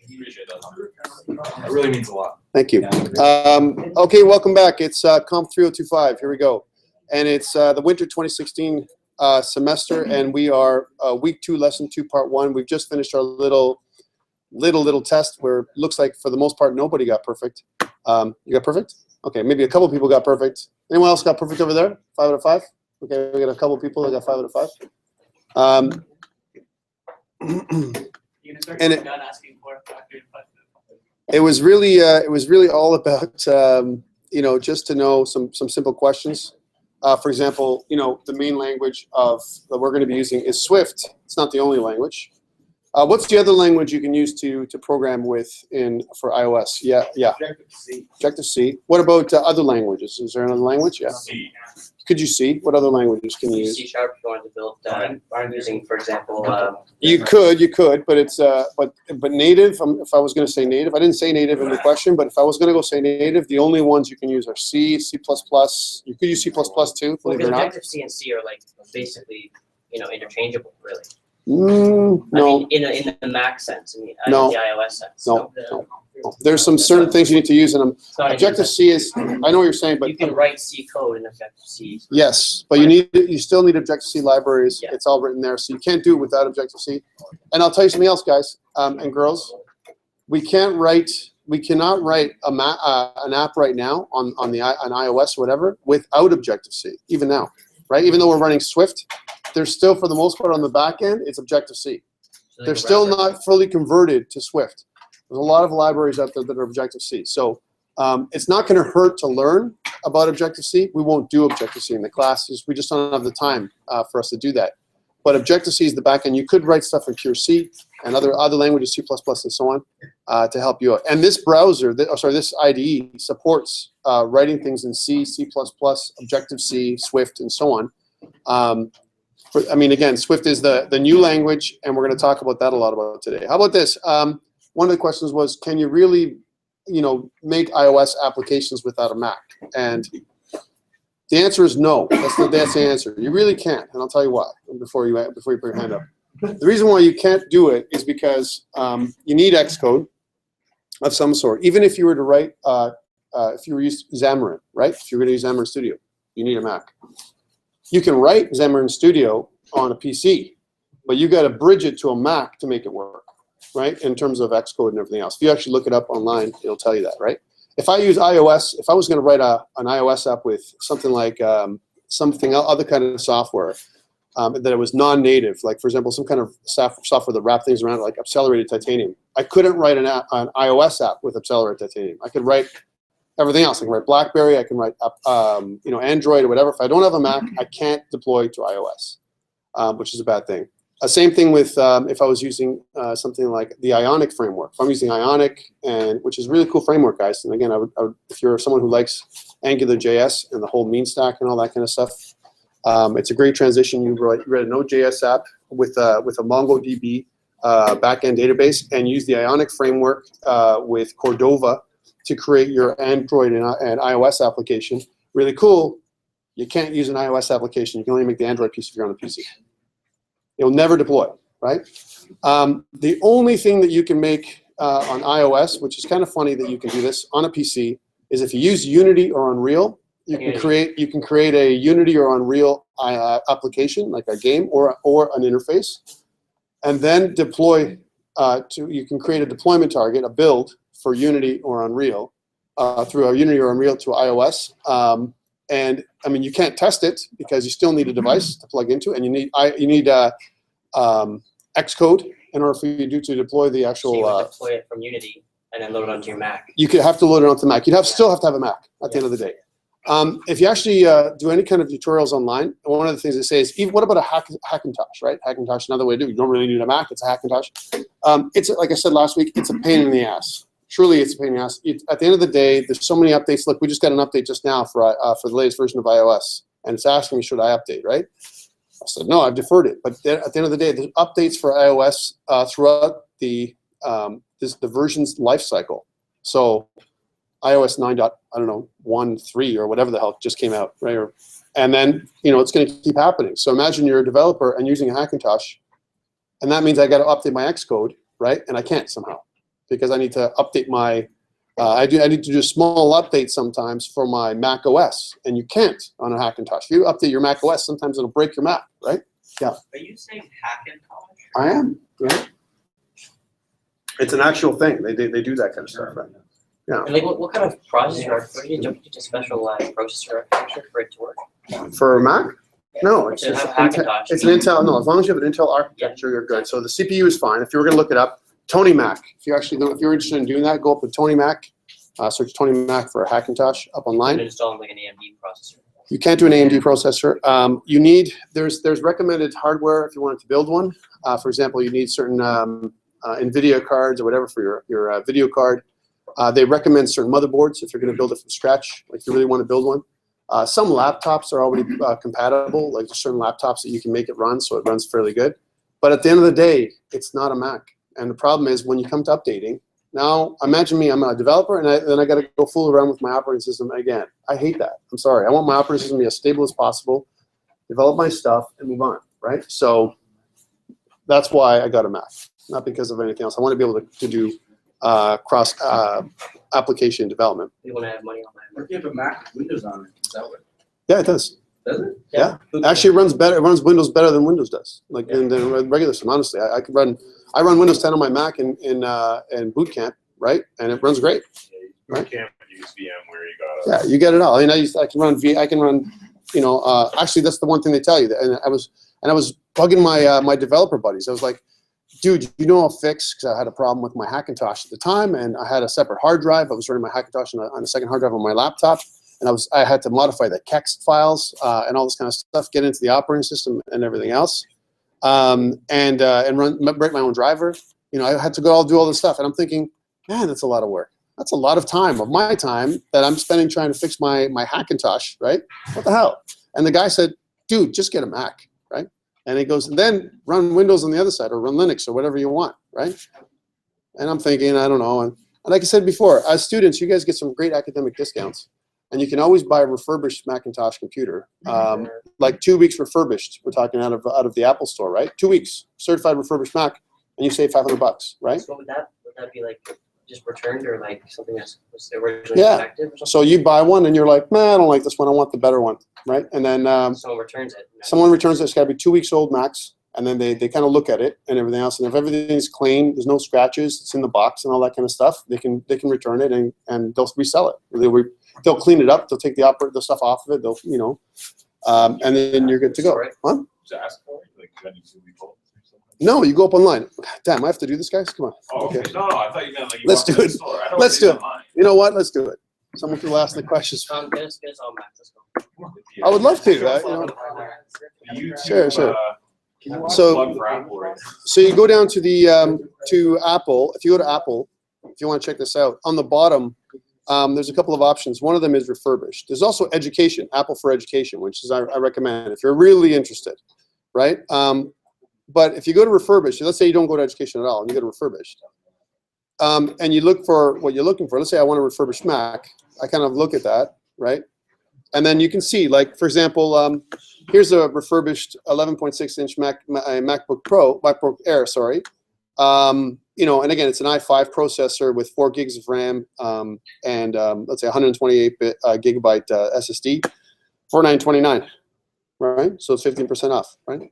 That really means a lot. Thank you. Okay, welcome back. It's COMP3025. Here we go. And it's the winter 2016 semester, and we are week 2, lesson 2, part 1. We've just finished our little test where it looks like for the most part nobody got perfect. You got perfect? Okay, maybe a couple people got perfect. Anyone else got perfect over there? 5 out of 5? Okay, we got a couple people that got 5 out of 5. And it was really all about you know, just to know some simple questions. For example, you know, the main language that we're going to be using is Swift. It's not the only language. What's the other language you can use to program with for iOS? Yeah. Objective-C. Objective-C. What about other languages? Is there another language? Yeah. C. Could you see? What other languages can you use? C# if you wanted to build. I'm using, for example. You could, but it's but native. If I was going to say native, I didn't say native in the question, but if I was going to go say native, the only ones you can use are C, C++. You could use C++ too, believe it or not. Objective-C and C are like basically, you know, interchangeable, really. No. I mean, in the Mac sense, in the iOS sense. No. There's some certain things you need to use in them. Objective-C is, I know what you're saying, but you can write C code in Objective-C. Yes, but you still need Objective-C libraries. Yeah. It's all written there, so you can't do it without Objective-C. And I'll tell you something else, guys and girls. We cannot write an app right now on iOS or whatever without Objective-C. Even now, right? Even though we're running Swift, there's still, for the most part, on the back end, it's Objective-C. So they're still not fully converted to Swift. There's a lot of libraries out there that are Objective-C. So it's not going to hurt to learn about Objective-C. We won't do Objective-C in the classes. We just don't have the time for us to do that. But Objective-C is the back end. You could write stuff in pure C and other languages, C++ and so on, to help you out. And this browser, this IDE supports writing things in C, C++, Objective-C, Swift, and so on. I mean, again, Swift is the new language, and we're going to talk about that a lot today. How about this? One of the questions was, can you really, you know, make iOS applications without a Mac? And the answer is no. That's the answer. You really can't, and I'll tell you why before you put your hand up. The reason why you can't do it is because you need Xcode of some sort. Even if you were to write, if you were using Xamarin, right? If you're going to use Xamarin Studio, you need a Mac. You can write Xamarin Studio on a PC, but you got to bridge it to a Mac to make it work, right? In terms of Xcode and everything else. If you actually look it up online, it'll tell you that, right? If I use iOS, if I was going to write an iOS app with something like other kind of software that it was non-native, like for example, some kind of software that wrap things around, like Accelerated Titanium, I couldn't write an iOS app with Accelerated Titanium. I could write everything else. I can write BlackBerry, I can write you know, Android or whatever. If I don't have a Mac, I can't deploy to iOS, which is a bad thing. Same thing with if I was using something like the Ionic framework. If I'm using Ionic, which is a really cool framework, guys. And again, I would, if you're someone who likes AngularJS and the whole mean stack and all that kind of stuff, it's a great transition. You write a Node.js app with a MongoDB backend database, and use the Ionic framework with Cordova to create your Android and iOS application. Really cool. You can't use an iOS application. You can only make the Android piece if you're on a PC. It'll never deploy, right? The only thing that you can make on iOS, which is kind of funny that you can do this on a PC, is if you use Unity or Unreal, you can create a Unity or Unreal application, like a game or an interface, and then deploy you can create a deployment target, a build for Unity or Unreal through a Unity or Unreal to iOS. And I mean, you can't test it because you still need a device to plug into, and you need Xcode in order for you to deploy the actual. So you would deploy it from Unity and then load it onto your Mac. You could have to load it onto the Mac. You'd still have to have a Mac at the end of the day. If you actually do any kind of tutorials online, one of the things they say is, what about a Hackintosh, right? Hackintosh, another way to do it. You don't really need a Mac. It's a Hackintosh. It's like I said last week. It's a pain in the ass. Truly, it's a pain in the ass. At the end of the day, there's so many updates. Look, we just got an update just now for the latest version of iOS, and it's asking me, should I update, right? I said, no, I've deferred it. But at the end of the day, there's updates for iOS throughout the version's life cycle. So iOS 9.1.3 or whatever the hell just came out, right? And then, you know, it's going to keep happening. So imagine you're a developer and using a Hackintosh, and that means I got to update my Xcode, right? And I can't somehow. because I need to update my. I need to do a small update sometimes for my Mac OS, and you can't on a Hackintosh. If you update your Mac OS, sometimes it'll break your Mac, right? Yeah. Are you saying Hackintosh? I am. Yeah. It's an actual thing. They do that kind of stuff, right? Yeah. And like, what kind of processor architecture? Don't you need a special processor architecture for it to work? For Mac? No, it's To just have Hackintosh. it's an Intel. No, as long as you have an Intel architecture, you're good. So the CPU is fine. If you were going to look it up, Tony Mac. If you're interested in doing that, go up with Tony Mac. Search Tony Mac for a Hackintosh up online. And install like an AMD processor. You can't do an AMD processor. You need there's recommended hardware if you wanted to build one. For example, you need certain NVIDIA cards or whatever for your video card. They recommend certain motherboards if you're going to build it from scratch, like if you really want to build one. Some laptops are already compatible, like there's certain laptops that you can make it run, so it runs fairly good. But at the end of the day, it's not a Mac. And the problem is when you come to updating, now imagine me, I'm a developer, and then I got to go fool around with my operating system again. I hate that. I'm sorry. I want my operating system to be as stable as possible, develop my stuff, and move on, right? So that's why I got a Mac, not because of anything else. I want to be able to do cross application development. You want to have money on that? If you have a Mac with Windows on it, does that work? Yeah, it does. Does it? Yeah. Actually, it runs better. It runs Windows better than Windows does. Like in the regular system, honestly, I run Windows 10 on my Mac in Boot Camp, right? And it runs great. You can't use VMware. You got. Yeah, you get it all. I mean, I can run. You know, actually, that's the one thing they tell you. And I was bugging my developer buddies. I was like, dude, you know a fix, because I had a problem with my Hackintosh at the time, and I had a separate hard drive. I was running my Hackintosh on a second hard drive on my laptop, and I had to modify the kext files and all this kind of stuff, get into the operating system and everything else, and write my own driver. You know, I had to do all this stuff, and I'm thinking, man, that's a lot of work. That's a lot of time of my time that I'm spending trying to fix my Hackintosh, right? What the hell? And the guy said, dude, just get a Mac, right? And he goes, and then run Windows on the other side, or run Linux, or whatever you want, right? And I'm thinking, I don't know. And like I said before, as students, you guys get some great academic discounts. And you can always buy a refurbished Macintosh computer, like 2 weeks refurbished. We're talking out of the Apple store, right? 2 weeks, certified refurbished Mac, and you save $500, right? So would that be like just returned, or like something that was originally Yeah. defective or something? So you buy one, and you're like, man, I don't like this one. I want the better one, right? And then Someone returns it. someone returns it. It's got to be 2 weeks old max, and then they kind of look at it and everything else. And if everything's clean, there's no scratches, it's in the box and all that kind of stuff, they can return it and they'll resell it. They'll clean it up. They'll take the stuff off of it. They'll and then you're good to go. Huh? Just ask for it, like 22 people. No, you go up online. Damn, I have to do this, guys. Come on. Oh, okay. No, I thought you meant like you Let's walked do in the it. store. I don't Let's think do it's it. online. You know what? Let's do it. Someone will ask the questions. Get us all Mac. Let's go. I would love to. Sure. So Plug for Apple, right? So you go down to the to Apple. If you go to Apple, if you want to check this out, on the bottom, there's a couple of options. One of them is refurbished. There's also education, Apple for Education, which is I recommend if you're really interested, right? But if you go to refurbished, let's say you don't go to education at all, and you go to refurbished, and you look for what you're looking for. Let's say I want a refurbished Mac. I kind of look at that, right? And then you can see, like, for example, here's a refurbished 11.6-inch MacBook Air, sorry. You know, and again, it's an i5 processor with 4 gigs of RAM and let's say 128 gigabyte SSD for $929, right? So it's 15% off, right?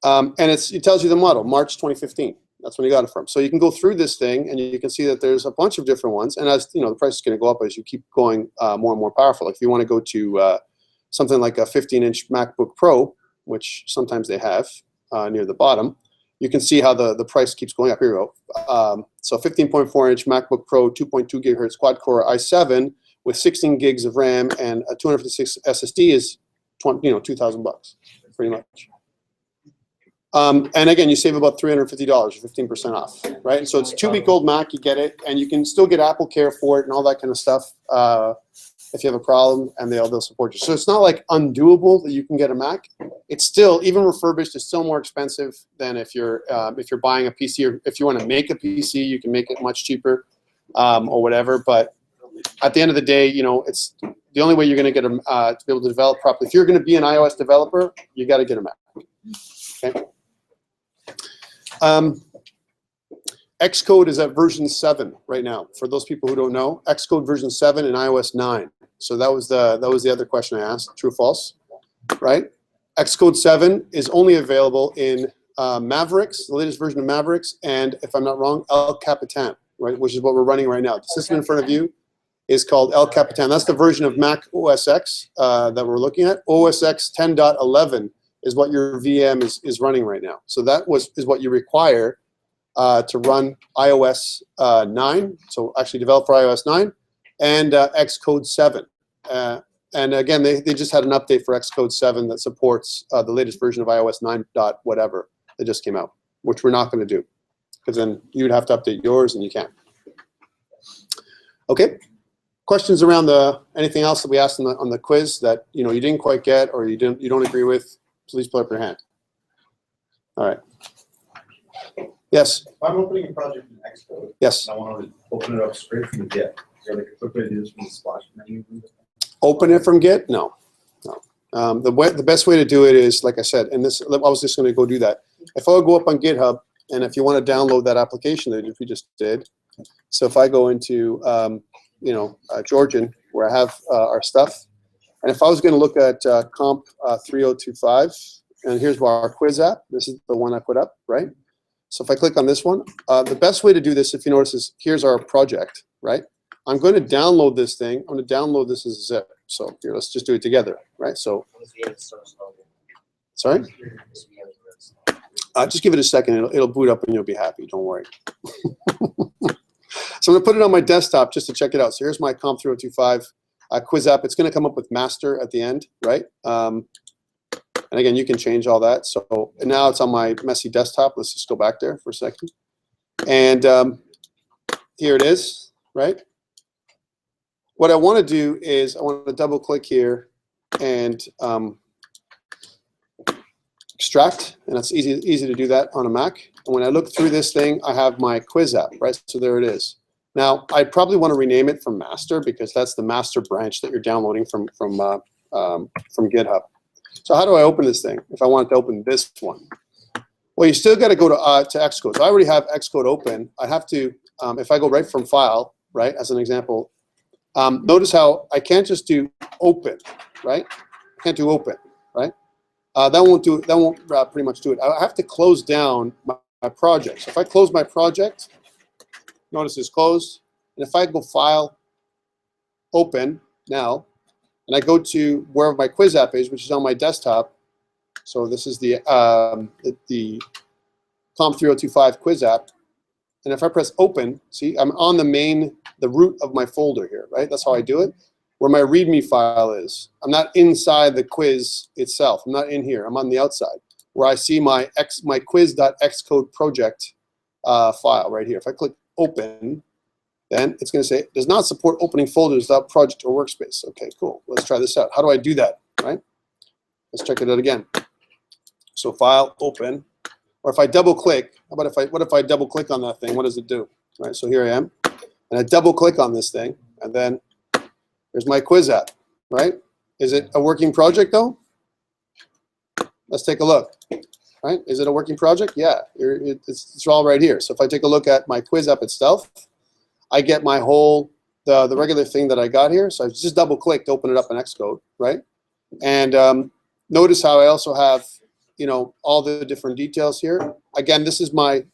And it tells you the model, March 2015. That's when you got it from. So you can go through this thing, and you can see that there's a bunch of different ones. And as you know, the price is going to go up as you keep going more and more powerful. Like if you want to go to something like a 15-inch MacBook Pro, which sometimes they have near the bottom, you can see how the price keeps going up. Here we go. So 15.4-inch MacBook Pro, 2.2 gigahertz quad-core i7 with 16 gigs of RAM and a 256 SSD is $2,000, pretty much. And again, you save about $350 or 15% off, right? And so it's a 2-week-old Mac, you get it, and you can still get Apple Care for it and all that kind of stuff if you have a problem, and they'll support you. So it's not like undoable that you can get a Mac. It's still, even refurbished, it's still more expensive than if you're buying a PC, or if you want to make a PC, you can make it much cheaper or whatever. But at the end of the day, you know, it's the only way you're going to get to be able to develop properly. If you're going to be an iOS developer, you got to get a Mac. Okay. Xcode is at version 7 right now. For those people who don't know, Xcode version 7 and iOS 9. So that was the other question I asked, true or false, right? Xcode 7 is only available in Mavericks, the latest version of Mavericks, and if I'm not wrong, El Capitan, right, which is what we're running right now. The system in front of you is called El Capitan. That's the version of Mac OS X that we're looking at. OS X 10.11 is what your VM is running right now. So that is what you require to run iOS 9, so actually develop for iOS 9, and Xcode 7. And again, they just had an update for Xcode 7 that supports the latest version of iOS 9 dot whatever that just came out, which we're not going to do, because then you'd have to update yours, and you can't. Okay, questions around anything else that we asked on the quiz that you didn't quite get or you don't agree with? Please put up your hand. All right. Yes. If I'm opening a project in Xcode, yes. I want to open it up straight from the Git. Is there like a quick way to do this from the splash menu? Open it from Git? No. The best way to do it is, like I said, and this I was just going to go do that. If I would go up on GitHub, and if you want to download that application that we just did, so if I go into Georgian, where I have our stuff, and if I was going to look at COMP3025, and here's our quiz app. This is the one I put up, right? So if I click on this one, the best way to do this, if you notice, is here's our project, right? I'm going to download this thing. I'm going to download this as a zip. So here, let's just do it together, right? So, sorry? Just give it a second. It'll boot up and you'll be happy. Don't worry. So I'm going to put it on my desktop just to check it out. So here's my COMP3025 quiz app. It's going to come up with master at the end, right? And again, you can change all that. So now it's on my messy desktop. Let's just go back there for a second. And here it is, right? What I want to do is I want to double click here and extract, and it's easy to do that on a Mac. And when I look through this thing, I have my quiz app, right? So there it is. Now I probably want to rename it from master because that's the master branch that you're downloading from GitHub. So how do I open this thing if I want to open this one? Well, you still got to go to Xcode. So I already have Xcode open. I have to, if I go right from file, right, as an example, notice how I can't just do open, right? I can't do open, right? That won't pretty much do it. I have to close down my project. So if I close my project, notice it's closed. And if I go file, open now, and I go to wherever my quiz app is, which is on my desktop. So this is the COMP3025 quiz app. And if I press open, see, I'm on the root of my folder here, right? That's how I do it. Where my README file is. I'm not inside the quiz itself. I'm not in here. I'm on the outside, where I see my quiz.xcode project file right here. If I click open, then it's going to say, does not support opening folders without project or workspace. Okay, cool. Let's try this out. How do I do that, right? Let's check it out again. So file, open. Or if I double click, what if I double click on that thing? What does it do? Right, so here I am. And I double click on this thing, and then there's my quiz app, right? Is it a working project though? Let's take a look, right? Is it a working project? Yeah, it's all right here. So if I take a look at my quiz app itself, I get my whole, the regular thing that I got here. So I just double click to open it up in Xcode, right? And notice how I also have, all the different details here. Again, this is my,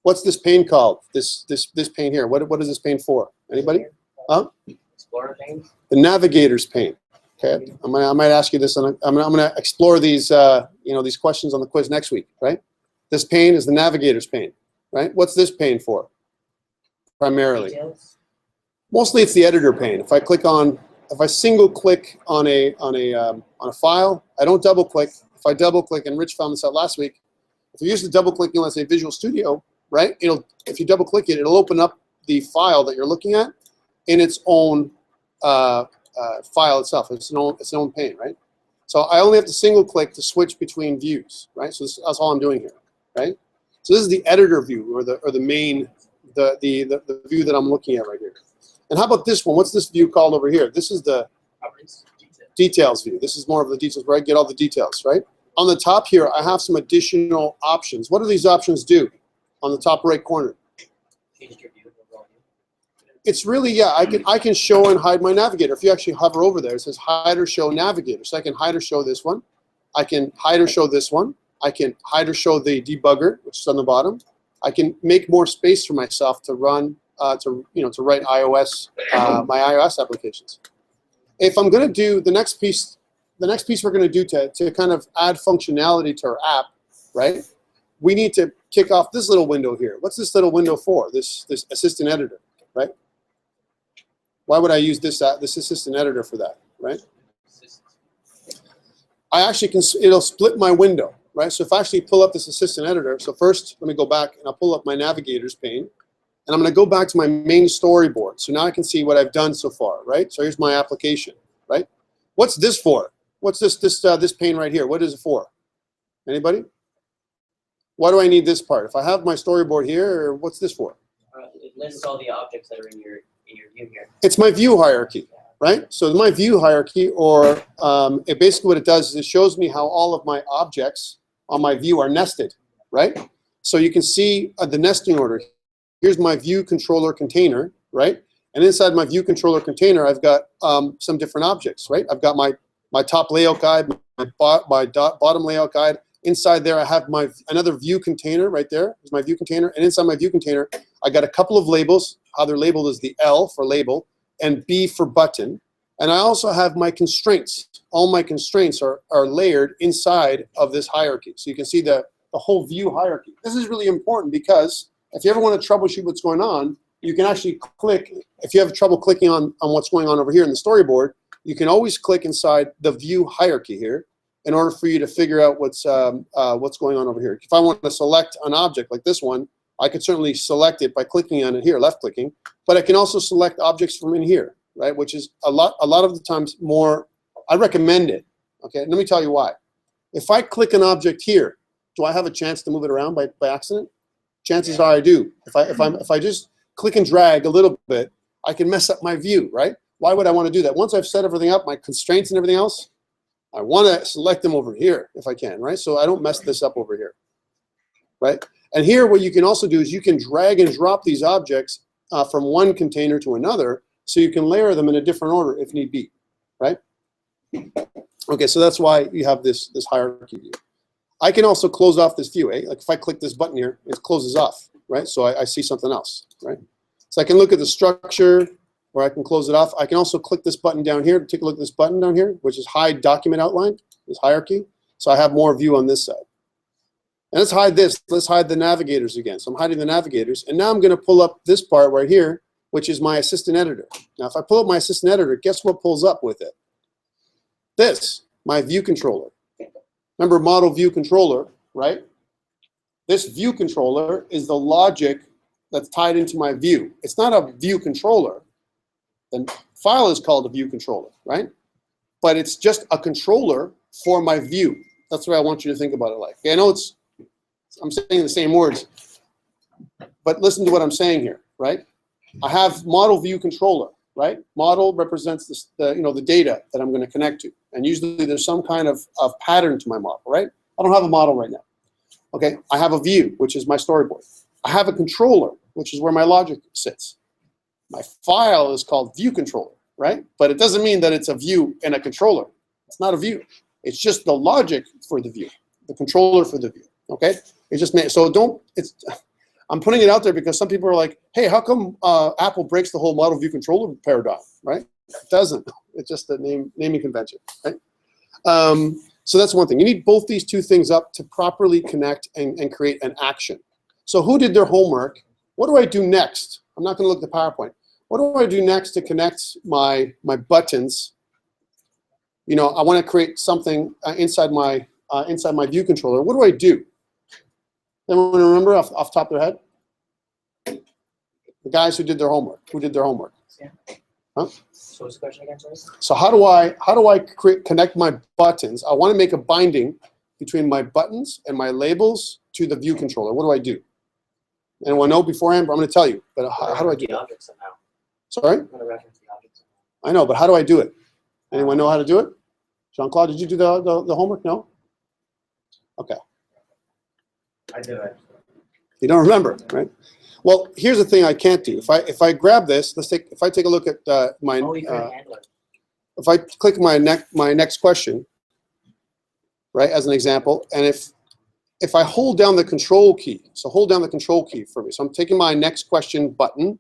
what's this pane called? This pane here. What is this pane for? Anybody? Huh? Explorer pane? The navigator's pane. Okay. I might ask you this, and I'm going to explore these, these questions on the quiz next week, right? This pane is the navigator's pane, right? What's this pane for? Primarily. Details? Mostly it's the editor pane. If I single click on a file, I don't double click. If I double click, and Rich found this out last week, if you use the double clicking, let's say Visual Studio, right? If you double click it, it'll open up the file that you're looking at in its own file itself. It's its own pane, right? So I only have to single click to switch between views, right? So that's all I'm doing here, right? So this is the editor view, or the main, the view that I'm looking at right here. And how about this one? What's this view called over here? This is the details view. This is more of the details where I get all the details, right? On the top here, I have some additional options. What do these options do on the top right corner? Change your view. It's really, yeah, I can show and hide my navigator. If you actually hover over there, it says hide or show navigator. So I can hide or show this one. I can hide or show this one. I can hide or show the debugger, which is on the bottom. I can make more space for myself to run, to write iOS, my iOS applications. If I'm going to do the next piece we're going to do to kind of add functionality to our app, right? We need to kick off this little window here. What's this little window for? This assistant editor, right? Why would I use this assistant editor for that, right? I actually can, it'll split my window, right? So if I actually pull up this assistant editor, so first let me go back and I'll pull up my navigators pane, and I'm going to go back to my main storyboard. So now I can see what I've done so far, right? So here's my application, right? What's this for? What's this pane right here? What is it for? Anybody? Why do I need this part? If I have my storyboard here, what's this for? It lists all the objects that are in your view here. It's my view hierarchy, right? So my view hierarchy, or basically what it does is it shows me how all of my objects on my view are nested, right? So you can see the nesting order. Here's my view controller container, right? And inside my view controller container, I've got some different objects, right? I've got my top layout guide, my bottom layout guide. Inside there, I have another view container right there. Is my view container, and inside my view container, I got a couple of labels. How they're labeled is the L for label and B for button. And I also have my constraints. All my constraints are layered inside of this hierarchy. So you can see the whole view hierarchy. This is really important because if you ever want to troubleshoot what's going on, you can actually click. If you have trouble clicking on what's going on over here in the storyboard, you can always click inside the view hierarchy here in order for you to figure out what's going on over here. If I want to select an object like this one, I could certainly select it by clicking on it here, left clicking, but I can also select objects from in here, right? Which is a lot of the times more, I recommend it, okay? Let me tell you why. If I click an object here, do I have a chance to move it around by accident? Chances are I do. If I just click and drag a little bit, I can mess up my view, right? Why would I want to do that? Once I've set everything up, my constraints and everything else, I want to select them over here if I can, right? So I don't mess this up over here, right? And here what you can also do is you can drag and drop these objects from one container to another, so you can layer them in a different order if need be, right? Okay, so that's why you have this hierarchy view. I can also close off this view, Like if I click this button here, it closes off, right? So I see something else, right? So I can look at the structure, or I can close it off. I can also click this button down here to take a look at this button down here, which is hide document outline, this hierarchy. So I have more view on this side. And let's hide this. Let's hide the navigators again. So I'm hiding the navigators. And now I'm going to pull up this part right here, which is my assistant editor. Now, if I pull up my assistant editor, guess what pulls up with it? This, my view controller. Remember model view controller, right? This view controller is the logic that's tied into my view. It's not a view controller. The file is called a view controller, right? But it's just a controller for my view. That's the way I want you to think about it like. Okay, I know I'm saying the same words, but listen to what I'm saying here, right? I have model view controller, right? Model represents the data that I'm going to connect to. And usually there's some kind of pattern to my model, right? I don't have a model right now. Okay, I have a view, which is my storyboard. I have a controller, which is where my logic sits. My file is called view controller, right? But it doesn't mean that it's a view and a controller. It's not a view. It's just the logic for the view, the controller for the view, okay? It's just, so don't, I'm putting it out there because some people are like, hey, how come Apple breaks the whole model view controller paradigm, right? It doesn't. It's just a naming convention, right? So that's one thing. You need both these two things up to properly connect and create an action. So who did their homework? What do I do next? I'm not going to look at the PowerPoint. What do I do next to connect my buttons? You know, I want to create something inside my view controller. What do I do? Anyone remember off the top of their head? The guys who did their homework. Who did their homework? Yeah. Huh? So what's the question again, sorry? So how do I connect my buttons? I want to make a binding between my buttons and my labels to the view controller. What do I do? Anyone know beforehand? I'm going to tell you. But how do I do the it? objects somehow. Sorry? I'm going to reference the objects somehow. I know, but how do I do it? Anyone know how to do it? Jean-Claude, did you do the homework? No? Okay. I did. You don't remember, right? Well, here's the thing I can't do. If I grab this, if I take a look at my Oh, you could handle it. if I click my next question, right, as an example, and if I hold down the control key, so hold down the control key for me. So I'm taking my next question button,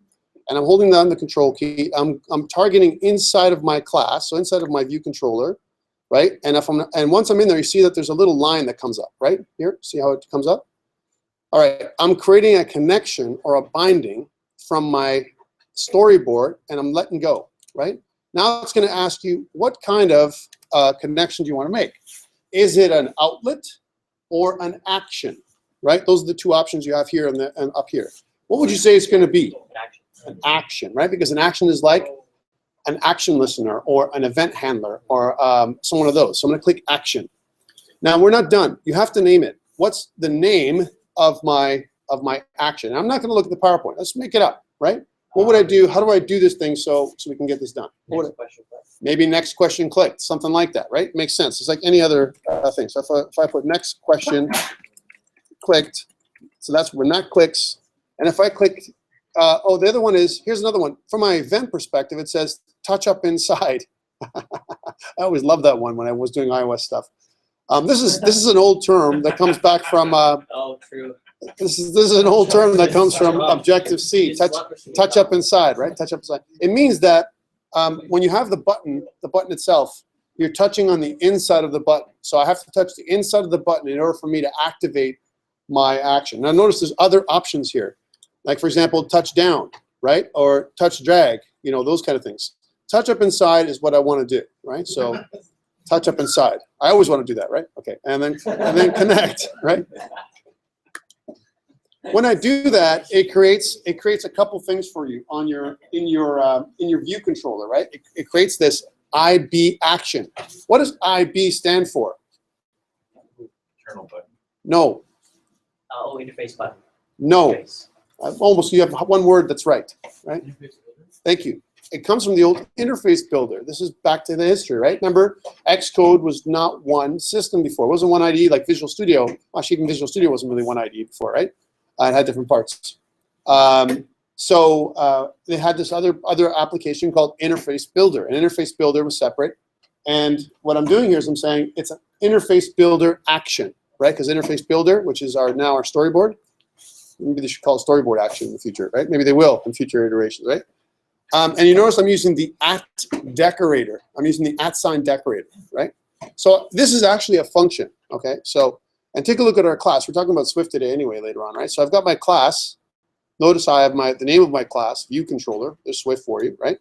and I'm holding down the control key. I'm targeting inside of my class, so inside of my view controller, right? And once I'm in there, you see that there's a little line that comes up, right? Here, see how it comes up? All right, I'm creating a connection or a binding from my storyboard, and I'm letting go, right? Now it's going to ask you, what kind of connection do you want to make? Is it an outlet or an action, right? Those are the two options you have here and up here. What would you say it's going to be? An action, right? Because an action is like an action listener or an event handler or some of those. So I'm going to click action. Now we're not done. You have to name it. What's the name of my action? And I'm not going to look at the PowerPoint. Let's make it up, right? What would I do? How do I do this thing so we can get this done? Maybe next question clicked, something like that, right? Makes sense. It's like any other thing. So if I put next question clicked, so that's when that clicks. And if I click, oh, the other one is, here's another one. From my event perspective, it says touch up inside. I always loved that one when I was doing iOS stuff. This is an old term that comes back from. Oh, true. This is an old term that comes from Objective C. Touch up inside, right? Touch up inside. It means that when you have the button itself, you're touching on the inside of the button. So I have to touch the inside of the button in order for me to activate my action. Now notice there's other options here, like for example, touch down, right, or touch drag. You know, those kind of things. Touch up inside is what I want to do, right? So. Touch up inside. I always want to do that, right? Okay, and then connect, right? When I do that, it creates a couple things for you on in your view controller, right? It creates this IB action. What does IB stand for? Internal button. No. Oh, interface button. No. Interface. Almost. You have one word that's right. Thank you. It comes from the old interface builder. This is back to the history, right? Remember, Xcode was not one system before. It wasn't one IDE like Visual Studio. Actually, even Visual Studio wasn't really one IDE before, right? It had different parts. So they had this other application called InterfaceBuilder. And InterfaceBuilder was separate. And what I'm doing here is I'm saying it's an InterfaceBuilder action, right? Because InterfaceBuilder, which is now our storyboard, maybe they should call it storyboard action in the future, right? Maybe they will in future iterations, right? And you notice I'm using the @decorator. I'm using the @ decorator, right? So this is actually a function, okay? So, and take a look at our class. We're talking about Swift today anyway later on, right? So I've got my class. Notice I have the name of my class, view controller. There's Swift for you, right?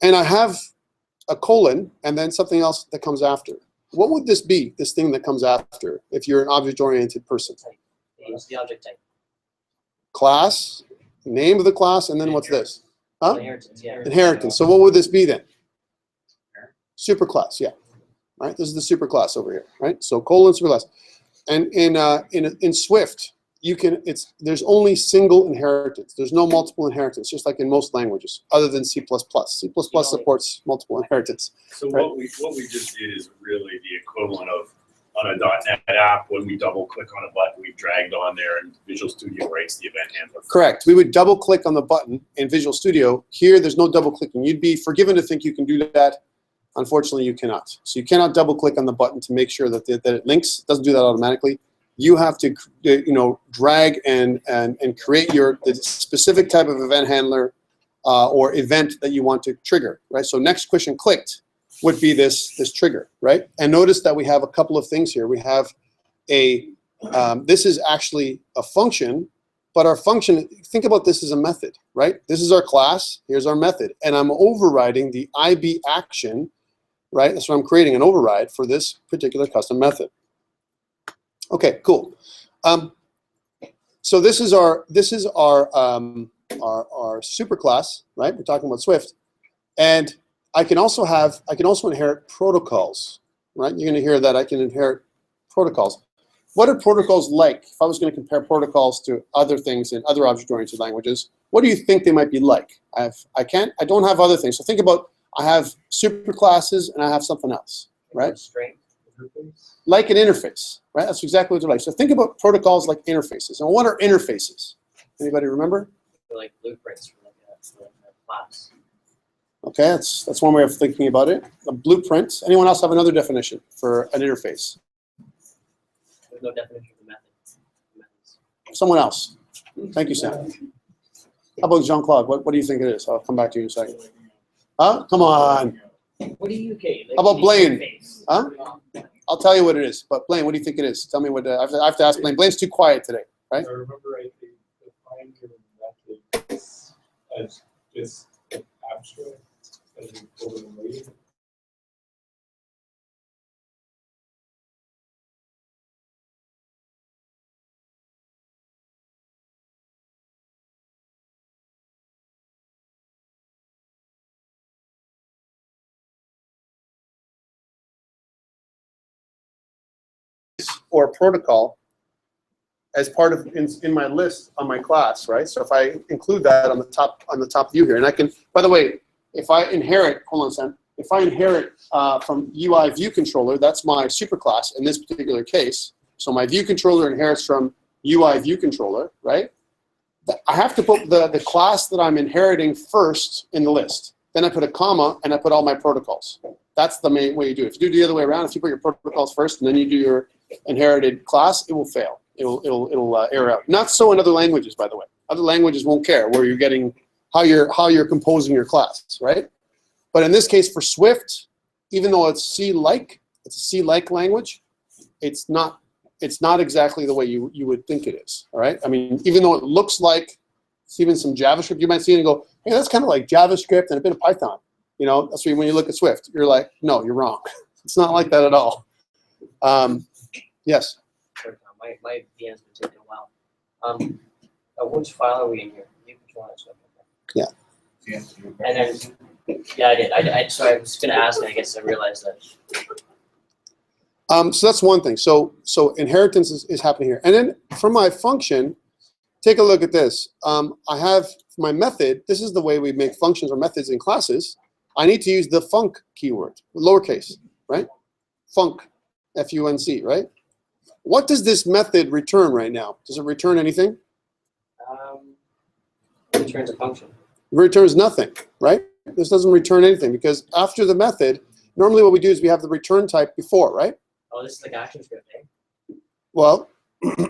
And I have a colon and then something else that comes after. What would this be, this thing that comes after, if you're an object-oriented person? Use the object type. Class, name of the class, and then what's this? Huh? Inheritance, yeah. Inheritance. So what would this be then? Superclass, yeah. Right. This is the superclass over here, right? So colon superclass, and in Swift, there's only single inheritance. There's no multiple inheritance, just like in most languages, other than C++. C++ supports multiple inheritance. So right? what we just did is really the equivalent of on a .NET app, when we double click on a button, we've dragged on there and Visual Studio writes the event handler. Correct. We would double click on the button in Visual Studio. Here, there's no double clicking. You'd be forgiven to think you can do that. Unfortunately, you cannot. So you cannot double click on the button to make sure that it links. It doesn't do that automatically. You have to, drag and create the specific type of event handler or event that you want to trigger, right? So next question clicked would be this trigger, right? And notice that we have a couple of things here. We have this is actually a function, but our function, think about this as a method, right? This is our class, here's our method, and I'm overriding the IB action, right? That's what I'm creating, an override for this particular custom method. Okay, cool. So this is our superclass, right? We're talking about Swift, and I can also inherit protocols, right? You're going to hear that I can inherit protocols. What are protocols like? If I was going to compare protocols to other things in other object-oriented languages, what do you think they might be like? I don't have other things. So think about, I have superclasses and I have something else, right? Like an interface, right? That's exactly what they're like. So think about protocols like interfaces. And what are interfaces? Anybody remember? for like blueprints for like a class. Okay, that's one way of thinking about it. A blueprint. Anyone else have another definition for an interface? There's no definition of the methods. Someone else. Thank you, Sam. How about Jean-Claude? What do you think it is? I'll come back to you in a second. Huh? Come on. What do you get? How about Blaine? Huh? I'll tell you what it is. But Blaine, what do you think it is? Tell me what. I have to ask Blaine. Blaine's too quiet today, right? I remember I think defined your method as just abstract, as you pull it away. Or protocol as part of in my list on my class, right? So if I include that on the top view here, and I can, by the way, if I inherit, hold on, Sam, if I inherit from UI view controller, that's my superclass in this particular case. So my view controller inherits from UI view controller, right? I have to put the class that I'm inheriting first in the list. Then I put a comma and I put all my protocols. That's the main way you do it. If you do it the other way around, if you put your protocols first and then you do your inherited class, it will fail. It'll error out. Not so in other languages, by the way. Other languages won't care where you're getting how you're composing your class, right? But in this case for Swift, even though it's C-like, it's a C-like language, it's not exactly the way you would think it is. All right. I mean, even though it looks like it's even some JavaScript, you might see it and go, hey, that's kind of like JavaScript and a bit of Python. You know, that's when you look at Swift, you're like, no, you're wrong. It's not like that at all. Yes. Sure, Tom. My DM's been taking a while. Which file are we in here? You control that stuff. Yeah. And then, yeah, I did. So I was going to ask, and I guess I realized that. So that's one thing. So inheritance is happening here. And then for my function, take a look at this. I have my method. This is the way we make functions or methods in classes. I need to use the func keyword, lowercase, right? Func, F-U-N-C, right? What does this method return right now? Does it return anything? It returns a function. It returns nothing, right? This doesn't return anything because after the method, normally what we do is we have the return type before, right? Oh, this is like ActionScript, eh? Well,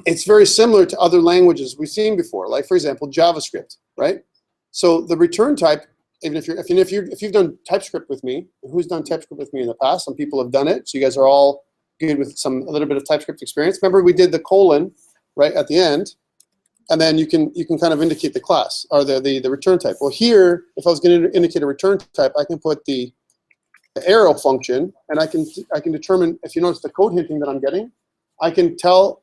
it's very similar to other languages we've seen before, like for example, JavaScript, right? So the return type, even if you've done TypeScript with me, who's done TypeScript with me in the past? Some people have done it, so you guys are all good with a little bit of TypeScript experience. Remember, we did the colon right at the end, and then you can kind of indicate the class or the return type. Well, here, if I was going to indicate a return type, I can put the arrow function, and I can determine, if you notice the code hinting that I'm getting, I can tell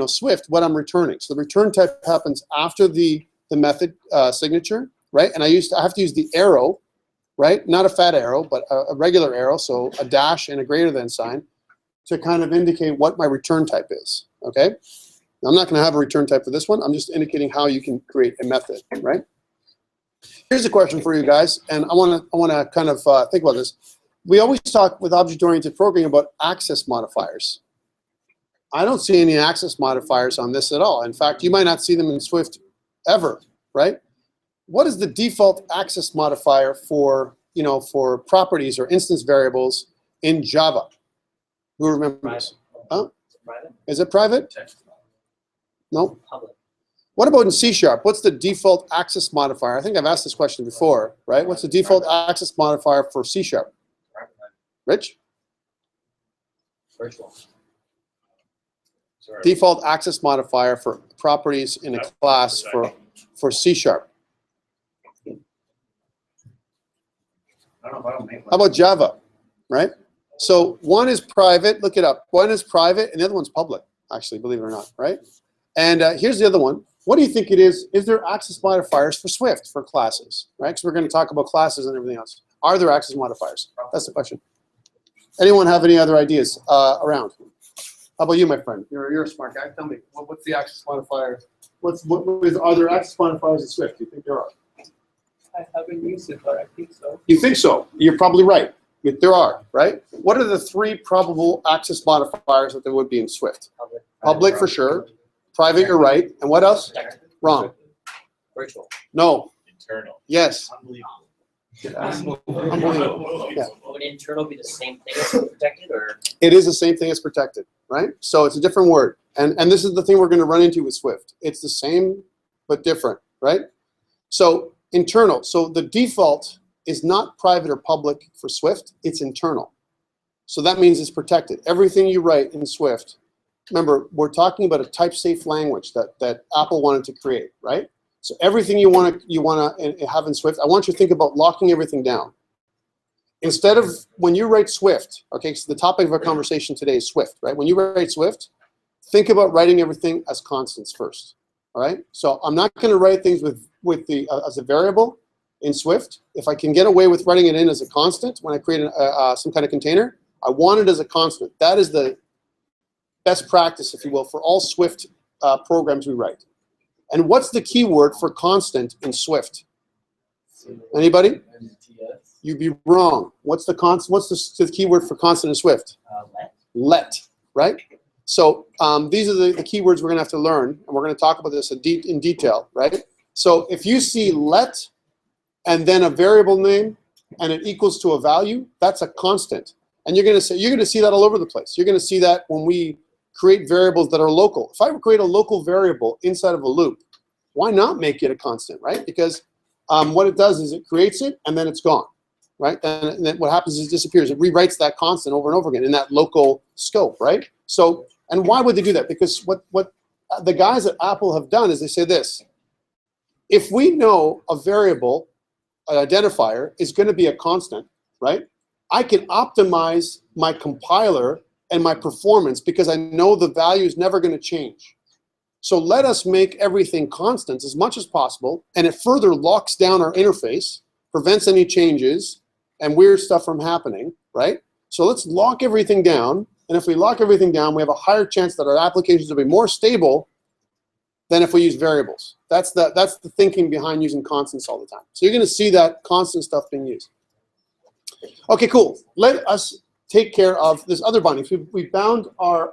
Swift what I'm returning. So the return type happens after the method signature, right? And I have to use the arrow, right? Not a fat arrow, but a regular arrow, so a dash and a greater than sign, to kind of indicate what my return type is. Okay. Now, I'm not going to have a return type for this one. I'm just indicating how you can create a method, right? Here's a question for you guys, and I want to kind of think about this. We always talk with object-oriented programming about access modifiers. I don't see any access modifiers on this at all. In fact, you might not see them in Swift ever, right? What is the default access modifier for properties or instance variables in Java? Who remembers? Huh? Private? Is it private? No. Public. What about in C#? What's the default access modifier? I think I've asked this question before, right? What's the default access modifier for C#? Rich? Virtual. Sorry. Default access modifier for properties in a class for C#. How about Java, right? So one is private, look it up. One is private and the other one's public, actually, believe it or not, right? And here's the other one. What do you think it is? Is there access modifiers for Swift for classes, right? Because we're going to talk about classes and everything else. Are there access modifiers? That's the question. Anyone have any other ideas around? How about you, my friend? You're a smart guy. Tell me, what's the access modifier? Are there access modifiers in Swift? Do you think there are? I haven't used it, but I think so. You think so? You're probably right. There are, right? What are the three probable access modifiers that there would be in Swift? Public. Public for sure. Private, you're right. And what else? Wrong. Virtual. No. Internal. Yes. Unbelievable. Unbelievable. Yeah. Would internal be the same thing as protected, or? It is the same thing as protected, right? So it's a different word. And this is the thing we're going to run into with Swift. It's the same, but different, right? So internal. So the default is not private or public for Swift. It's internal. So that means it's protected. Everything you write in Swift, remember, we're talking about a type-safe language that Apple wanted to create, right? So everything you want to have in Swift, I want you to think about locking everything down. Instead of, when you write Swift, okay, so the topic of our conversation today is Swift, right? When you write Swift, think about writing everything as constants first, all right? So I'm not going to write things as a variable in Swift. If I can get away with writing it in as a constant when I create some kind of container, I want it as a constant. That is the best practice, if you will, for all Swift programs we write. And what's the keyword for constant in Swift? Anybody? You'd be wrong. What's the keyword for constant in Swift? Let, right? So these are the keywords we're going to have to learn, and we're going to talk about this in detail, right? So if you see let and then a variable name and it equals to a value, that's a constant. And you're going to see that all over the place. You're going to see that when we create variables that are local. If I create a local variable inside of a loop, why not make it a constant, right? Because what it does is it creates it and then it's gone, right? And then what happens is it disappears. It rewrites that constant over and over again in that local scope, right? So, and why would they do that? Because what the guys at Apple have done is they say this: if we know a variable, an identifier, is going to be a constant, right? I can optimize my compiler and my performance because I know the value is never going to change. So let us make everything constant as much as possible, and it further locks down our interface, prevents any changes and weird stuff from happening, right? So let's lock everything down, and if we lock everything down, we have a higher chance that our applications will be more stable than if we use variables. That's the thinking behind using constants all the time. So you're going to see that constant stuff being used. Okay, cool. Let us take care of this other binding. So we bound our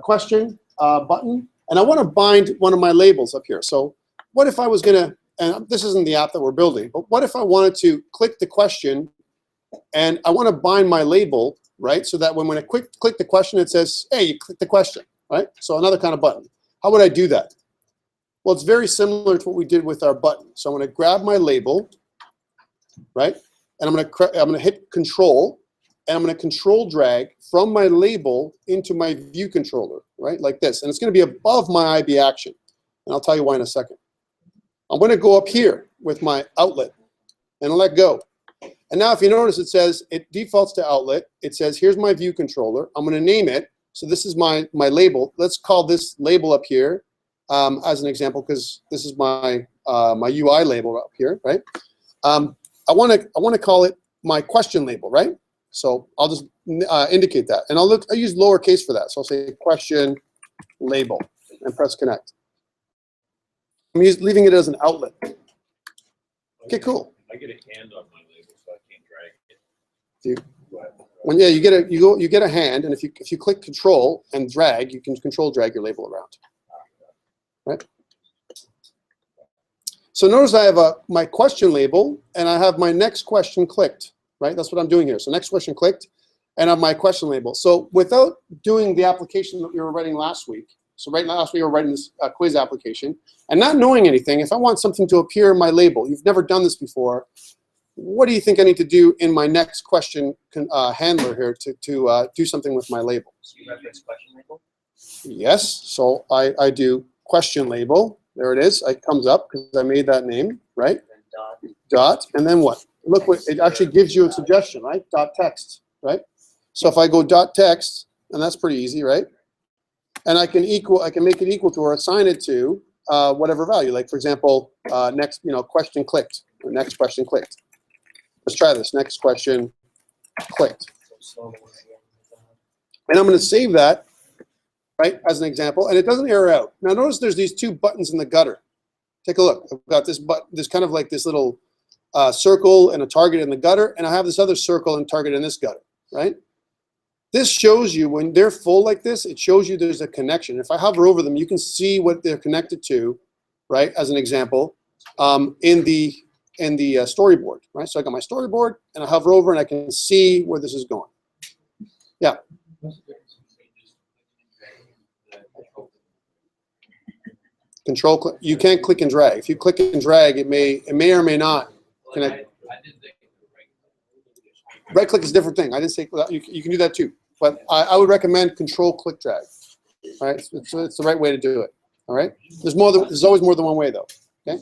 question button, and I want to bind one of my labels up here. So what if I was going to, and this isn't the app that we're building, but what if I wanted to click the question and I want to bind my label, right? So that when I click the question, it says, hey, you click the question, right? So another kind of button. How would I do that? Well, it's very similar to what we did with our button. So I'm going to grab my label, right? And I'm going to hit Control, and I'm going to control drag from my label into my view controller, right? Like this. And it's going to be above my IB action. And I'll tell you why in a second. I'm going to go up here with my outlet and let go. And now if you notice, it says, it defaults to outlet. It says, here's my view controller. I'm going to name it. So this is my label. Let's call this label up here as an example, because this is my my UI label up here, right? I want to call it my question label, right? So I'll just indicate that, and I'll use lowercase for that. So I'll say question label and press connect. I'm leaving it as an outlet. Okay, cool. I get a hand on my label, so I can't drag it. You get a hand, and if you click Control and drag, you can control drag your label around, right? So notice I have my question label, and I have my next question clicked, right? That's what I'm doing here. So next question clicked, and I have my question label. So without doing the application that we were writing last week, so last week we were writing this quiz application, and not knowing anything, if I want something to appear in my label, you've never done this before, what do you think I need to do in my next question handler here to do something with my label? So you reference question label? Yes, so I do question label. There it is. It comes up because I made that name, right? And Dot, and then what? Look what it actually gives you a suggestion, right? Dot text, right? So if I go dot text, and that's pretty easy, right? And I can make it equal to or assign it to whatever value. Like for example, next, question clicked or next question clicked. Let's try this. Next question clicked. And I'm going to save that, right, as an example, and it doesn't error out. Now notice there's these two buttons in the gutter. Take a look. I've got this kind of like this little circle and a target in the gutter, and I have this other circle and target in this gutter, right? This shows you when they're full like this, it shows you there's a connection. If I hover over them, you can see what they're connected to right, as an example, in the storyboard, right? So I got my storyboard, and I hover over, and I can see where this is going. Yeah. Control click. You can't click and drag. If you click and drag, it may or may not connect. Right click is a different thing. I didn't say you can do that too, but I would recommend control click drag. All right, it's the right way to do it. All right, there's always more than one way though. Okay.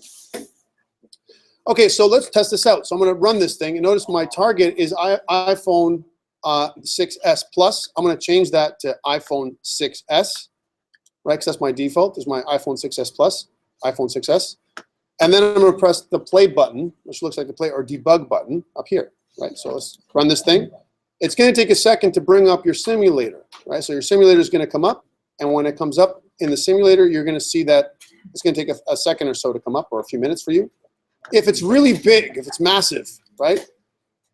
Okay, so let's test this out. So I'm going to run this thing, and notice my target is iPhone 6s Plus. I'm going to change that to iPhone 6s, right? Because that's my default. Is my iPhone 6s Plus, iPhone 6s, and then I'm going to press the play button, which looks like the play or debug button up here. Right, so let's run this thing. It's going to take a second to bring up your simulator, right? So your simulator is going to come up, and when it comes up in the simulator, you're going to see that it's going to take a second or so to come up, or a few minutes for you. If it's really big, if it's massive, right?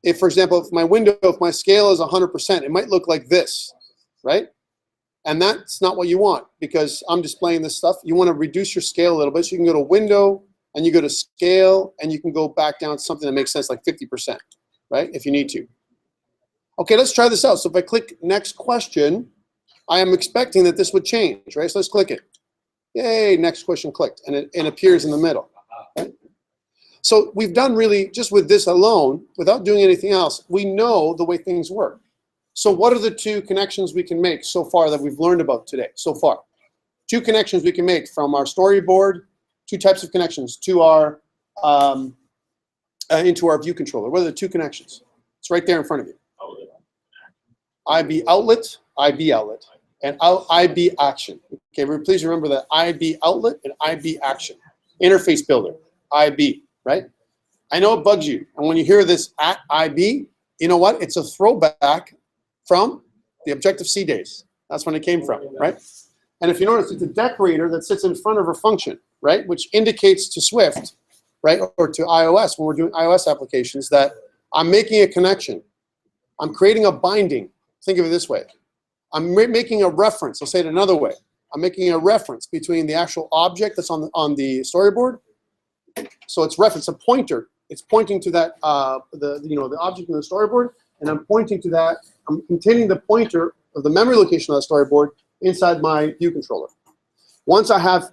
If, for example, if my scale is 100%, it might look like this, right? And that's not what you want, because I'm displaying this stuff. You want to reduce your scale a little bit, so you can go to Window, and you go to Scale, and you can go back down to something that makes sense, like 50%. Right, if you need to. Okay, let's try this out. So if I click next question, I am expecting that this would change, right? So let's click it. Yay, next question clicked, and it appears in the middle. Right? So we've done really, just with this alone, without doing anything else, we know the way things work. So what are the two connections we can make so far that we've learned about today, so far? Two connections we can make from our storyboard, two types of connections to our into our view controller. What are the two connections? It's right there in front of you. IB outlet, and IB action. Okay, please remember that IB outlet and IB action. Interface builder, IB, right? I know it bugs you, and when you hear this at IB, you know what? It's a throwback from the Objective-C days. That's when it came from, right? And if you notice, it's a decorator that sits in front of a function, right? Which indicates to Swift, right, or to iOS, when we're doing iOS applications, that I'm making a connection. I'm creating a binding. Think of it this way. I'm making a reference. I'll say it another way. I'm making a reference between the actual object that's on the storyboard. So it's reference, a pointer. It's pointing to that, the object in the storyboard, and I'm pointing to that. I'm containing the pointer of the memory location of the storyboard inside my view controller. Once I have,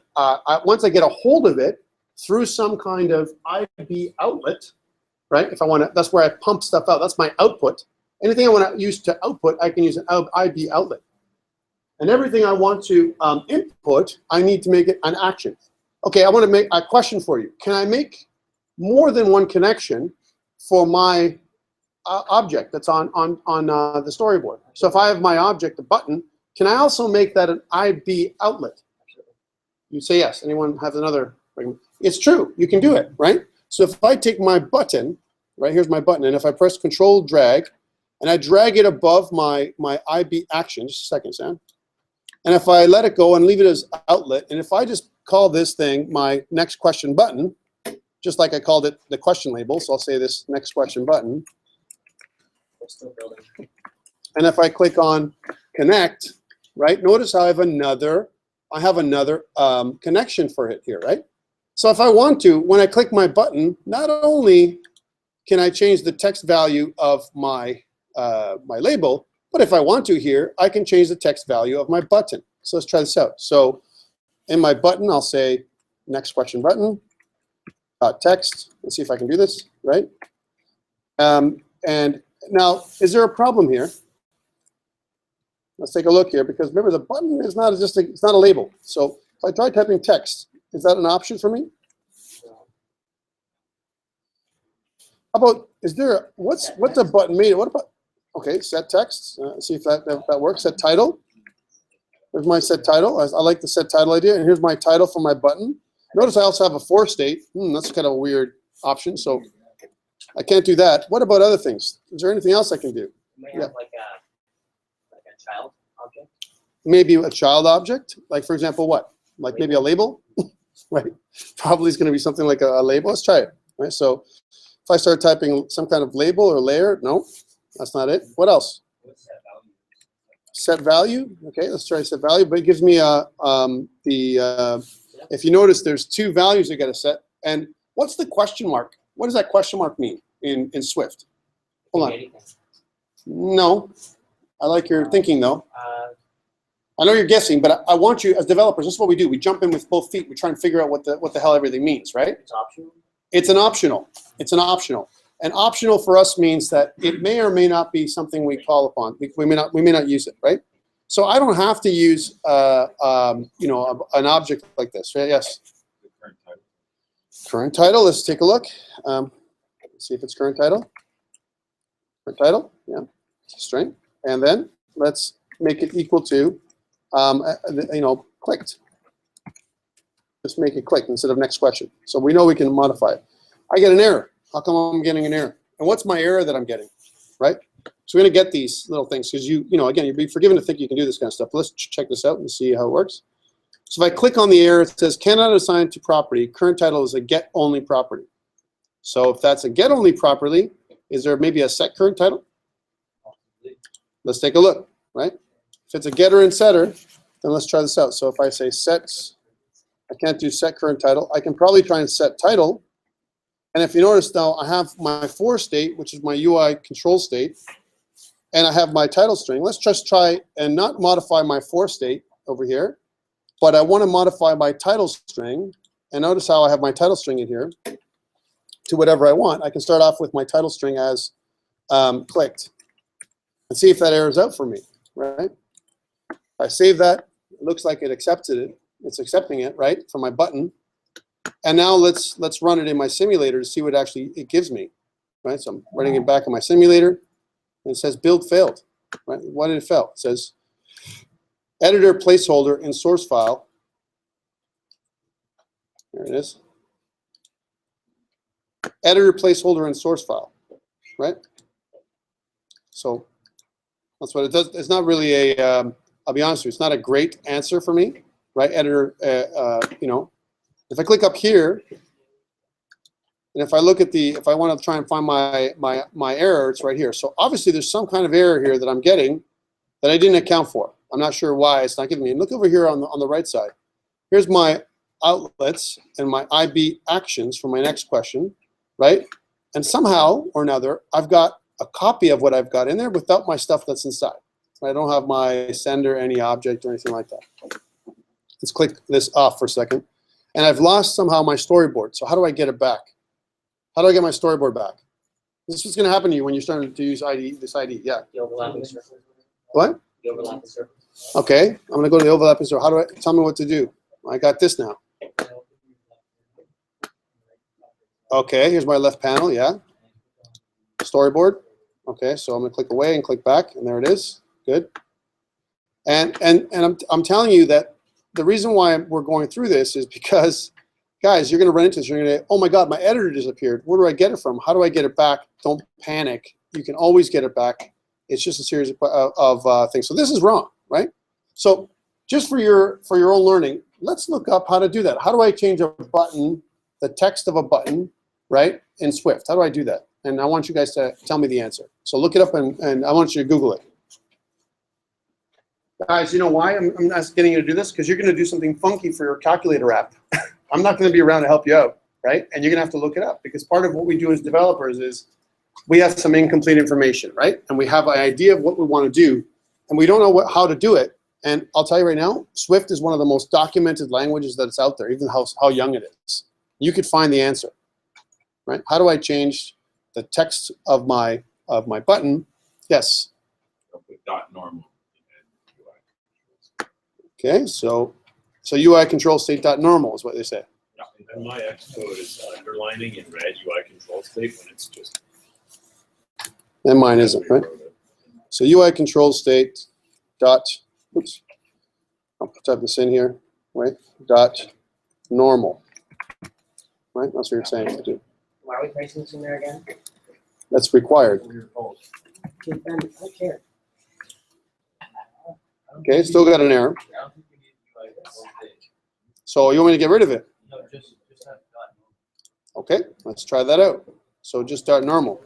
once I get a hold of it, through some kind of IB outlet, right? If I want to, that's where I pump stuff out. That's my output. Anything I want to use to output, I can use an IB outlet. And everything I want to input, I need to make it an action. Okay, I want to make a question for you. Can I make more than one connection for my object that's on the storyboard? So if I have my object, a button, can I also make that an IB outlet? You say yes. Anyone have another? It's true. You can do it, right? So if I take my button, right, here's my button, and if I press Control Drag, and I drag it above my IB action, just a second, Sam, and if I let it go and leave it as outlet, and if I just call this thing my next question button, just like I called it the question label, so I'll say this next question button, We're still building. and if I click on connect, right, notice I have another connection for it here, right? So if I want to, when I click my button, not only can I change the text value of my my label, but if I want to here, I can change the text value of my button. So let's try this out. So in my button, I'll say next question button, text. Let's see if I can do this, right? And now, is there a problem here? Let's take a look here, because remember, the button is not just it's not a label. So if I try typing text, is that an option for me? How about, is there, what's the button made? What about, okay, set text. See if that works. Set title. There's my set title. I like the set title idea. And here's my title for my button. Notice I also have a for state. That's kind of a weird option. So I can't do that. What about other things? Is there anything else I can do? You might have like a child object. Maybe a child object. Like, for example, what? Like maybe a label? Right. Probably is going to be something like a label. Let's try it. Right. So if I start typing some kind of label or layer, no, that's not it. What else? Set value. Okay, let's try set value. But it gives me the if you notice, there's two values you got to set. And what's the question mark? What does that question mark mean in Swift? Hold on. Anything. No, I like your thinking though. Uh, I know you're guessing, but I want you as developers. This is what we do. We jump in with both feet. We try and figure out what the hell everything means, right? it's optional. It's an optional. It's an optional. And optional for us means that it may or may not be something we call upon. We may not use it, right? So I don't have to use you know, an object like this, right? Yes. The current title. Current title. Let's take a look. Let's see if it's current title. Current title. Yeah. It's a string. And then let's make it equal to you know, clicked. Just make it clicked instead of next question. So we know we can modify it. I get an error. How come I'm getting an error? And what's my error that I'm getting, right? So we're gonna get these little things because you know, again, you'd be forgiven to think you can do this kind of stuff. Let's check this out and see how it works. So if I click on the error, it says cannot assign to property. Current title is a get only property. So if that's a get only property, is there maybe a set current title? Let's take a look, right? If it's a getter and setter, then let's try this out. So if I say sets, I can't do set current title. I can probably try and set title. And if you notice now, I have my for state, which is my UI control state, and I have my title string. Let's just try and not modify my for state over here, but I want to modify my title string. And notice how I have my title string in here to whatever I want. I can start off with my title string as clicked and see if that errors out for me, right? I save that. It looks like it accepted it. It's accepting it, right, for my button. And now let's run it in my simulator to see what actually it gives me, right? So I'm running it back in my simulator, and it says build failed, right? Why did it fail? It says editor placeholder in source file. There it is. Editor placeholder in source file, right? So that's what it does. It's not really a, I'll be honest with you, it's not a great answer for me, right? Editor, you know, if I click up here, and if I look at the, if I want to try and find my error, it's right here. So obviously there's some kind of error here that I'm getting that I didn't account for. I'm not sure why it's not giving me. And look over here on the right side. Here's my outlets and my IB actions for my next question, right? And somehow or another, I've got a copy of what I've got in there without my stuff that's inside. I don't have my sender, any object, or anything like that. Let's click this off for a second. And I've lost somehow my storyboard. So how do I get it back? How do I get my storyboard back? This is going to happen to you when you're starting to use this ID. Yeah. The overlapping circle. What? The overlapping circle. Okay. I'm going to go to the overlapping circle. How do I, tell me what to do. I got this now. Okay. Here's my left panel. Yeah. Storyboard. Okay. So I'm going to click away and click back. And there it is. Good. And I'm telling you that the reason why we're going through this is because, guys, you're going to run into this. You're going to, oh my God, my editor disappeared. Where do I get it from? How do I get it back? Don't panic. You can always get it back. It's just a series of things. So this is wrong, right? So just for your own learning, let's look up how to do that. How do I change a button, the text of a button, right, in Swift? How do I do that? And I want you guys to tell me the answer. So look it up and I want you to Google it. Guys, you know why I'm not getting you to do this? Because you're going to do something funky for your calculator app. I'm not going to be around to help you out, right? And you're going to have to look it up because part of what we do as developers is we have some incomplete information, right? And we have an idea of what we want to do, and we don't know how to do it. And I'll tell you right now, Swift is one of the most documented languages that's out there, even how young it is. You could find the answer, right? How do I change the text of my button? Yes. With dot normal. Okay, so UI control state dot normal is what they say. Yeah, and my Xcode is underlining in red UI control state when it's just. And mine isn't, right? So UI control state dot, oops, I'll type this in here, right? Dot normal, right? That's what you're saying to do. Why are we placing this in there again? That's required. Dude, Ben, I don't care. Okay, still got an error. So you want me to get rid of it? No, just have dot. Okay, let's try that out. So just start normal.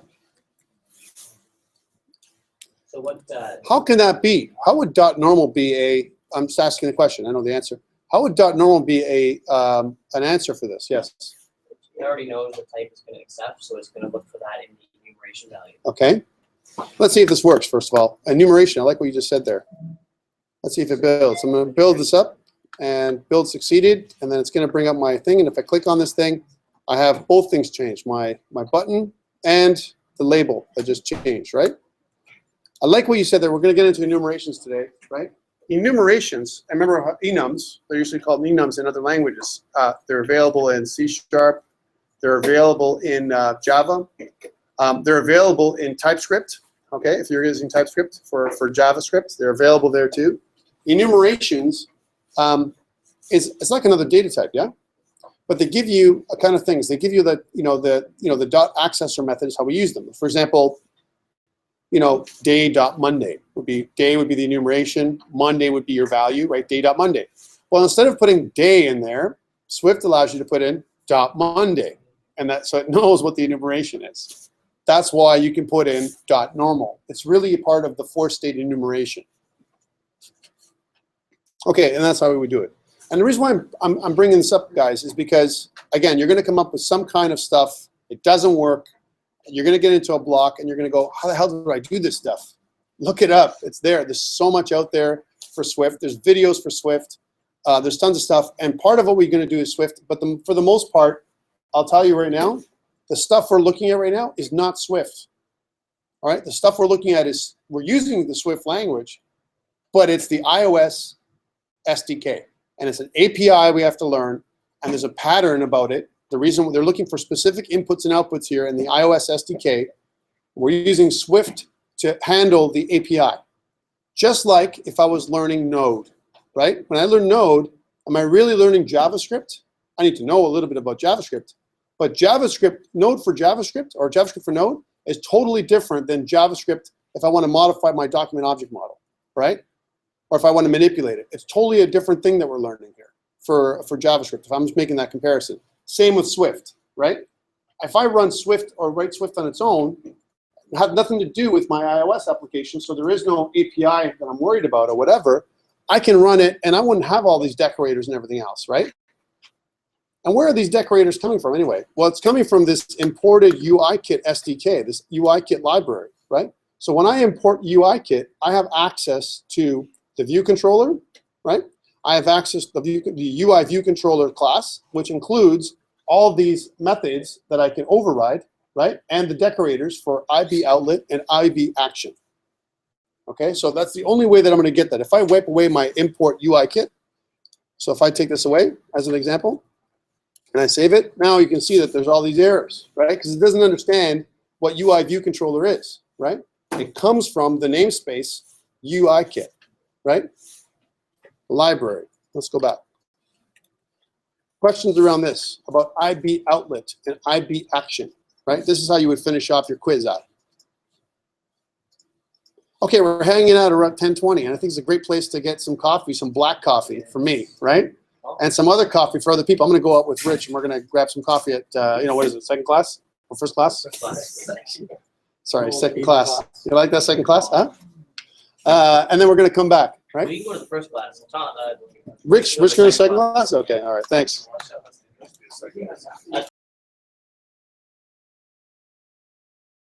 So what? How can that be? How would dot normal be a, I'm just asking the question, I know the answer. How would dot normal be an answer for this? Yes. It already knows what type it's going to accept, so it's going to look for that in the enumeration value. Okay. Let's see if this works, first of all. Enumeration, I like what you just said there. Let's see if it builds. I'm going to build this up, and build succeeded, and then it's going to bring up my thing, and if I click on this thing, I have both things changed, my button and the label that just changed, right? I like what you said there. We're going to get into enumerations today, right? Enumerations, I remember enums, they're usually called enums in other languages. They're available in C#, they're available in Java, they're available in TypeScript, okay? If you're using TypeScript for JavaScript, they're available there too. Enumerations, it's like another data type, yeah? But they give you a kind of things. They give you the dot accessor method is how we use them. For example, day.Monday would be the enumeration. Monday would be your value, right? Day.Monday. Well, instead of putting day in there, Swift allows you to put in .Monday, and so it knows what the enumeration is. That's why you can put in .normal. It's really a part of the four-state enumeration. Okay, and that's how we would do it. And the reason why I'm bringing this up, guys, is because, again, you're going to come up with some kind of stuff. It doesn't work. You're going to get into a block, and you're going to go, how the hell do I do this stuff? Look it up. It's there. There's so much out there for Swift. There's videos for Swift. There's tons of stuff. And part of what we're going to do is Swift. But for the most part, I'll tell you right now, the stuff we're looking at right now is not Swift. All right? The stuff we're looking at is we're using the Swift language, but it's the iOS SDK. And it's an API we have to learn, and there's a pattern about it. The reason they're looking for specific inputs and outputs here in the iOS SDK, we're using Swift to handle the API. Just like if I was learning Node, right? When I learn Node, am I really learning JavaScript? I need to know a little bit about JavaScript. But JavaScript, Node for JavaScript, or JavaScript for Node, is totally different than JavaScript if I want to modify my document object model, right? Or if I want to manipulate it. It's totally a different thing that we're learning here for JavaScript, if I'm just making that comparison. Same with Swift, right? If I run Swift or write Swift on its own, it has nothing to do with my iOS application, so there is no API that I'm worried about or whatever. I can run it, and I wouldn't have all these decorators and everything else, right? And where are these decorators coming from anyway? Well, it's coming from this imported UIKit SDK, this UIKit library, right? So when I import UIKit, I have access to the view controller, right? I have access to the UI view controller class, which includes all these methods that I can override, right? And the decorators for IB outlet and IB action. Okay, so that's the only way that I'm going to get that. If I wipe away my import UIKit, so if I take this away as an example, and I save it, now you can see that there's all these errors, right? Because it doesn't understand what UI view controller is, right? It comes from the namespace UIKit, right? Library. Let's go back. Questions around this about IB outlet and IB action, right? This is how you would finish off your quiz out. Okay, we're hanging out around 10:20, and I think it's a great place to get some coffee, some black coffee for me, right? And some other coffee for other people. I'm going to go out with Rich, and we're going to grab some coffee at, what is it, second class or first class? Sorry, second class. You like that second class, huh? And then we're going to come back, right? We can go to the first class. Rich going to second class? Okay, all right, thanks.